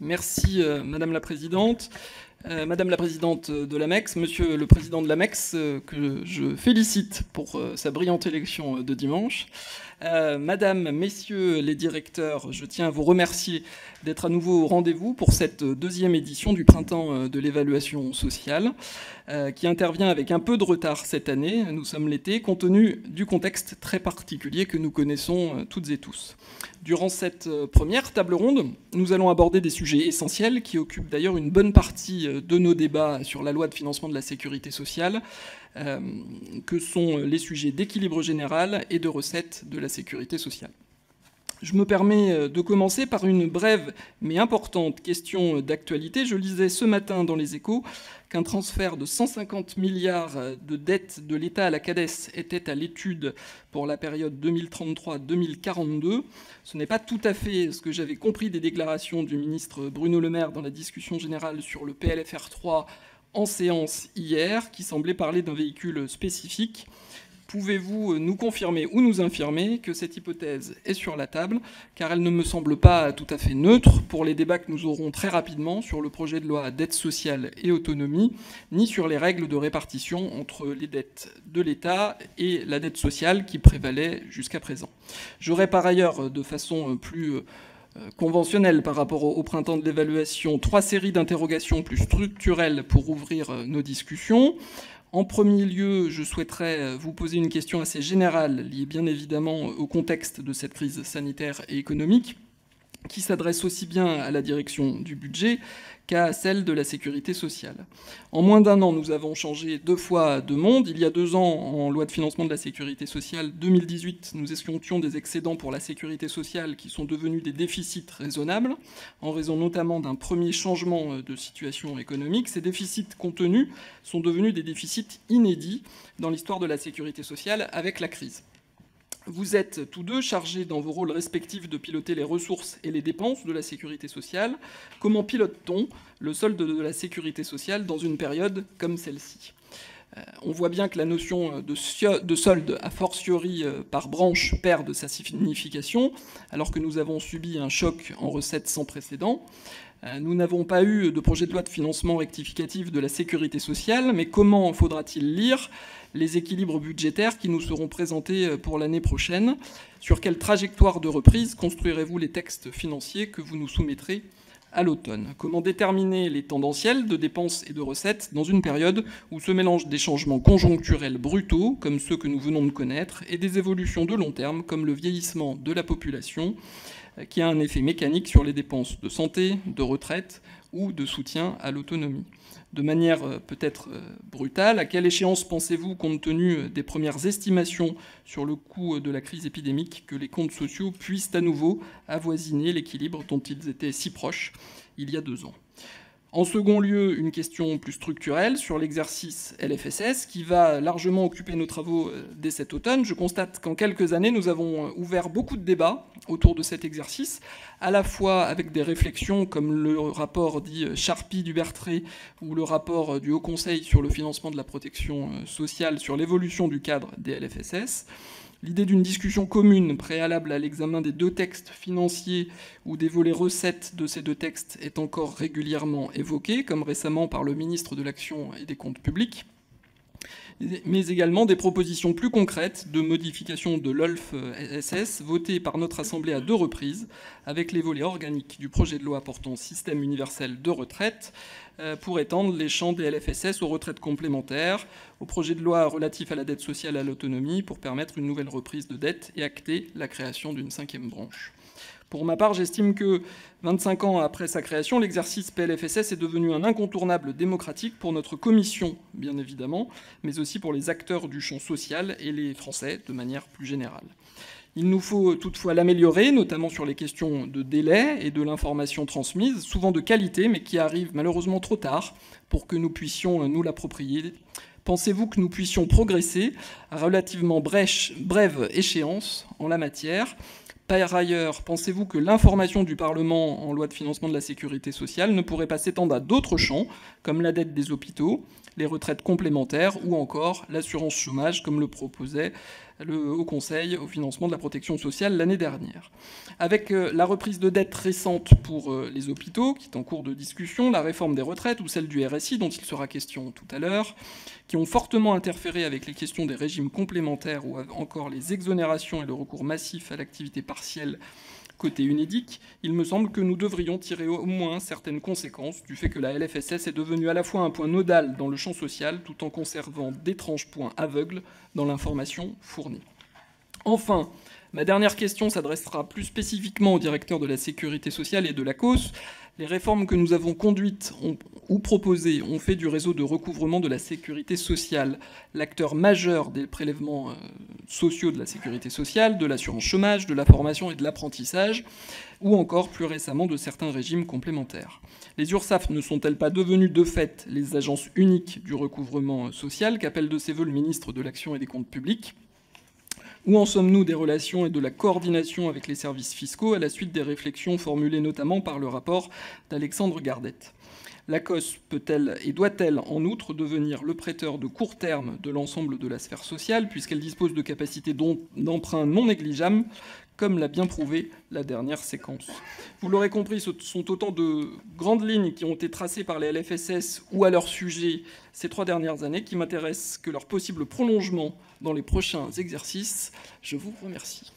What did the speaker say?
Merci Madame la Présidente. Madame la Présidente de l'AMEX, Monsieur le Président de l'AMEX, que je félicite pour sa brillante élection de dimanche. Madame, Messieurs les directeurs, je tiens à vous remercier d'être à nouveau au rendez-vous pour cette deuxième édition du Printemps de l'évaluation sociale, qui intervient avec un peu de retard cette année, nous sommes l'été, compte tenu du contexte très particulier que nous connaissons toutes et tous. Durant cette première table ronde, nous allons aborder des sujets essentiels qui occupent d'ailleurs une bonne partie de nos débats sur la loi de financement de la sécurité sociale, que sont les sujets d'équilibre général et de recettes de la sécurité sociale. Je me permets de commencer par une brève mais importante question d'actualité. Je lisais ce matin dans les Échos qu'un transfert de 150 milliards de dettes de l'État à la Cades était à l'étude pour la période 2033-2042. Ce n'est pas tout à fait ce que j'avais compris des déclarations du ministre Bruno Le Maire dans la discussion générale sur le PLFR 3 en séance hier, qui semblait parler d'un véhicule spécifique. Pouvez-vous nous confirmer ou nous infirmer que cette hypothèse est sur la table, car elle ne me semble pas tout à fait neutre pour les débats que nous aurons très rapidement sur le projet de loi dette sociale et autonomie, ni sur les règles de répartition entre les dettes de l'État et la dette sociale qui prévalait jusqu'à présent. J'aurai par ailleurs, de façon plus conventionnelle par rapport au printemps de l'évaluation, 3 séries d'interrogations plus structurelles pour ouvrir nos discussions. En premier lieu, je souhaiterais vous poser une question assez générale, liée bien évidemment au contexte de cette crise sanitaire et économique, qui s'adresse aussi bien à la direction du budget qu'à celle de la sécurité sociale. En moins d'un an, nous avons changé 2 fois de monde. Il y a 2 ans, en loi de financement de la sécurité sociale 2018, nous escomptions des excédents pour la sécurité sociale qui sont devenus des déficits raisonnables, en raison notamment d'un premier changement de situation économique. Ces déficits contenus sont devenus des déficits inédits dans l'histoire de la sécurité sociale avec la crise. Vous êtes tous deux chargés dans vos rôles respectifs de piloter les ressources et les dépenses de la sécurité sociale. Comment pilote-t-on le solde de la sécurité sociale dans une période comme celle-ci ? On voit bien que la notion de solde, a fortiori par branche, perd de sa signification, alors que nous avons subi un choc en recettes sans précédent. Nous n'avons pas eu de projet de loi de financement rectificatif de la sécurité sociale, mais comment faudra-t-il lire les équilibres budgétaires qui nous seront présentés pour l'année prochaine? Sur quelle trajectoire de reprise construirez-vous les textes financiers que vous nous soumettrez à l'automne? Comment déterminer les tendanciels de dépenses et de recettes dans une période où se mélangent des changements conjoncturels brutaux, comme ceux que nous venons de connaître, et des évolutions de long terme, comme le vieillissement de la population, qui a un effet mécanique sur les dépenses de santé, de retraite ou de soutien à l'autonomie? De manière peut-être brutale, à quelle échéance pensez-vous, compte tenu des premières estimations sur le coût de la crise épidémique, que les comptes sociaux puissent à nouveau avoisiner l'équilibre dont ils étaient si proches il y a 2 ans? En second lieu, une question plus structurelle sur l'exercice LFSS qui va largement occuper nos travaux dès cet automne. Je constate qu'en quelques années, nous avons ouvert beaucoup de débats autour de cet exercice, à la fois avec des réflexions comme le rapport dit Charpy-Dubertré ou le rapport du Haut Conseil sur le financement de la protection sociale sur l'évolution du cadre des LFSS. L'idée d'une discussion commune préalable à l'examen des 2 textes financiers ou des volets recettes de ces 2 textes est encore régulièrement évoquée, comme récemment par le ministre de l'Action et des Comptes publics, mais également des propositions plus concrètes de modification de l'OLF-SS votées par notre Assemblée à 2 reprises, avec les volets organiques du projet de loi portant système universel de retraite, pour étendre les champs des LFSS aux retraites complémentaires, au projet de loi relatif à la dette sociale et à l'autonomie, pour permettre une nouvelle reprise de dette et acter la création d'une 5e branche. Pour ma part, j'estime que 25 ans après sa création, l'exercice PLFSS est devenu un incontournable démocratique pour notre commission, bien évidemment, mais aussi pour les acteurs du champ social et les Français de manière plus générale. Il nous faut toutefois l'améliorer, notamment sur les questions de délai et de l'information transmise, souvent de qualité, mais qui arrivent malheureusement trop tard pour que nous puissions nous l'approprier. Pensez-vous que nous puissions progresser à relativement brève échéance en la matière ? Par ailleurs, pensez-vous que l'information du Parlement en loi de financement de la sécurité sociale ne pourrait pas s'étendre à d'autres champs, comme la dette des hôpitaux, les retraites complémentaires ou encore l'assurance chômage, comme le proposait le Haut Conseil au financement de la protection sociale l'année dernière. Avec la reprise de dette récente pour les hôpitaux, qui est en cours de discussion, la réforme des retraites ou celle du RSI, dont il sera question tout à l'heure, qui ont fortement interféré avec les questions des régimes complémentaires ou encore les exonérations et le recours massif à l'activité partielle côté UNEDIC, il me semble que nous devrions tirer au moins certaines conséquences du fait que la LFSS est devenue à la fois un point nodal dans le champ social, tout en conservant d'étranges points aveugles dans l'information fournie. Enfin, ma dernière question s'adressera plus spécifiquement au directeur de la Sécurité sociale et de l'ACOSS. Les réformes que nous avons conduites ou proposées ont fait du réseau de recouvrement de la sécurité sociale l'acteur majeur des prélèvements sociaux de la sécurité sociale, de l'assurance chômage, de la formation et de l'apprentissage, ou encore plus récemment de certains régimes complémentaires. Les URSSAF ne sont-elles pas devenues de fait les agences uniques du recouvrement social qu'appelle de ses voeux le ministre de l'Action et des Comptes publics ? Où en sommes-nous des relations et de la coordination avec les services fiscaux à la suite des réflexions formulées notamment par le rapport d'Alexandre Gardette ? L'ACOSS peut-elle et doit-elle en outre devenir le prêteur de court terme de l'ensemble de la sphère sociale, puisqu'elle dispose de capacités d'emprunt non négligeables, comme l'a bien prouvé la dernière séquence. Vous l'aurez compris, ce sont autant de grandes lignes qui ont été tracées par les LFSS ou à leur sujet ces 3 dernières années qui m'intéressent que leur possible prolongement dans les prochains exercices. Je vous remercie.